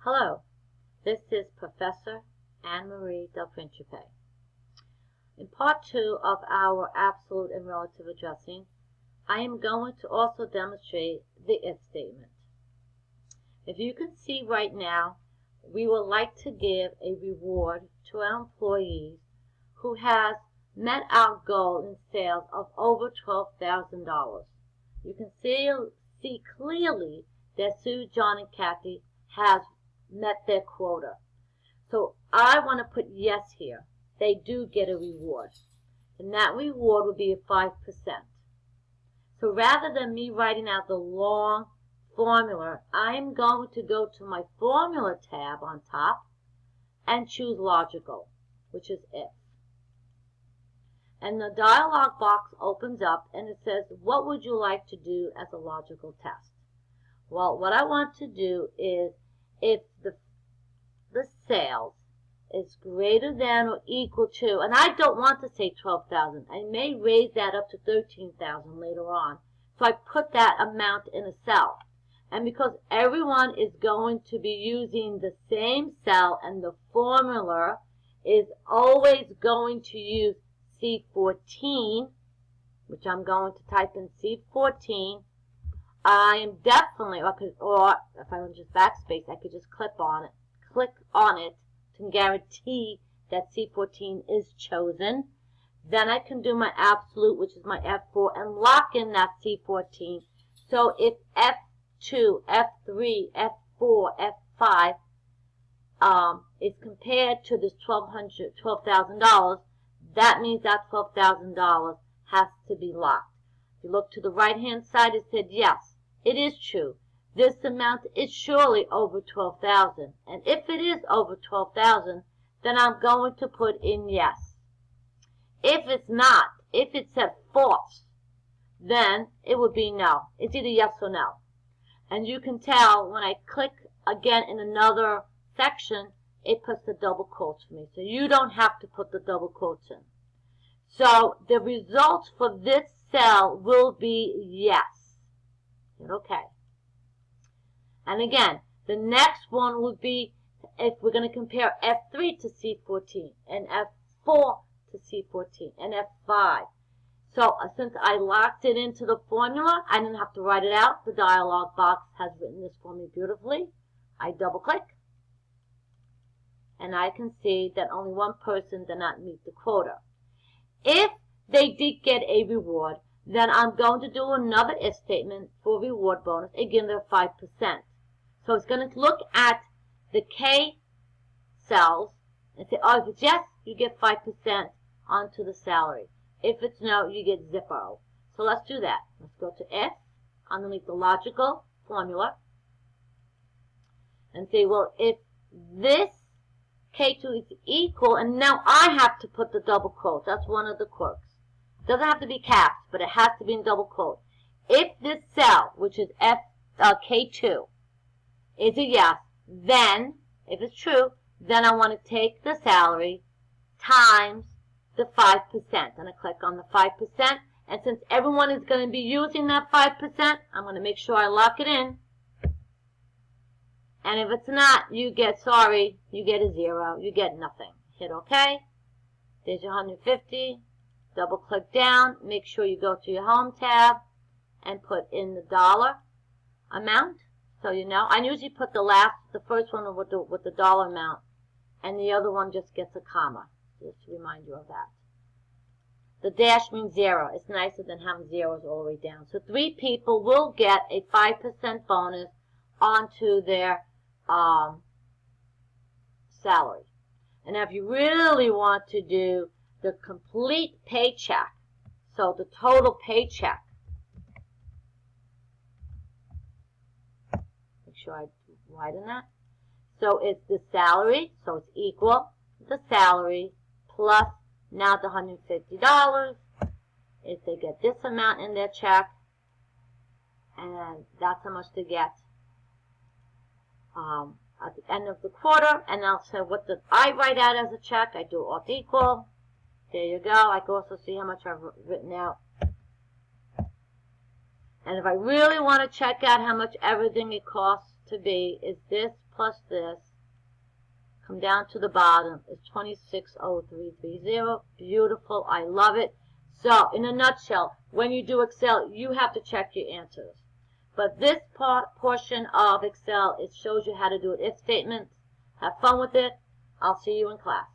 Hello, this is Professor Anne-Marie Del Principe. In part 2 of our absolute and relative addressing, I am going to also demonstrate the if statement. If you can see right now, we would like to give a reward to our employees who has met our goal in sales of over $12,000. You can see clearly that Sue, John, and Kathy has met their quota. So I want to put yes here. They do get a reward. And that reward would be 5%. So rather than me writing out the long formula, I am going to go to my formula tab on top and choose logical, which is if. And the dialog box opens up and it says, what would you like to do as a logical test? Well, what I want to do is if the sales is greater than or equal to, and I don't want to say 12,000. I may raise that up to 13,000 later on. So I put that amount in a cell. And because everyone is going to be using the same cell and the formula is always going to use C14, which I'm going to type in C14, I am definitely, or if I want to just backspace, I could just click on it to guarantee that C14 is chosen. Then I can do my absolute, which is my F4, and lock in that C14. So if F2, F3, F4, F5 is compared to this $12,000, that means that $12,000 has to be locked. If you look to the right-hand side, it said yes. It is true. This amount is surely over 12,000. And if it is over 12,000, then I'm going to put in yes. If it's not, if it said false, then it would be no. It's either yes or no. And you can tell when I click again in another section, it puts the double quotes for me. So you don't have to put the double quotes in. So the results for this cell will be yes. Okay. And again, the next one would be if we're going to compare F3 to C14 and F4 to C14 and F5. So since I locked it into the formula, I didn't have to write it out. The dialog box has written this for me beautifully. I double click and I can see that only one person did not meet the quota. If they did get a reward, then I'm going to do another if statement for reward bonus. Again, they're 5%. So it's going to look at the K cells and say, oh, if it's yes, you get 5% onto the salary. If it's no, you get 0. So let's do that. Let's go to if underneath the logical formula and say, well, if this K2 is equal, and now I have to put the double quotes. That's one of the quirks. It doesn't have to be caps, but it has to be in double quotes. If this cell, which is K2, is a yes, then, if it's true, then I want to take the salary times the 5%. And I click on the 5%. And since everyone is going to be using that 5%, I'm going to make sure I lock it in. And if it's not, you get, sorry, you get a 0. You get nothing. Hit OK. There's your 150. Double click down. Make sure you go to your home tab and put in the dollar amount. So you know, I usually put the first one with the dollar amount, and the other one just gets a comma, just to remind you of that. The dash means 0. It's nicer than having zeros all the way down. So 3 people will get a 5% bonus onto their salary. And if you really want to do the complete paycheck, so the total paycheck, make sure I widen that. So it's the salary, so it's equal the salary plus now the $150 if they get this amount in their check, and that's how much they get at the end of the quarter. And I'll say what did I write out as a check. I do alt equal. There you go. I can also see how much I've written out. And if I really want to check out how much everything it costs to be is this plus this. Come down to the bottom is 260330. Beautiful. I love it. So, in a nutshell, when you do Excel, you have to check your answers. But this portion of Excel, it shows you how to do an if statement. Have fun with it. I'll see you in class.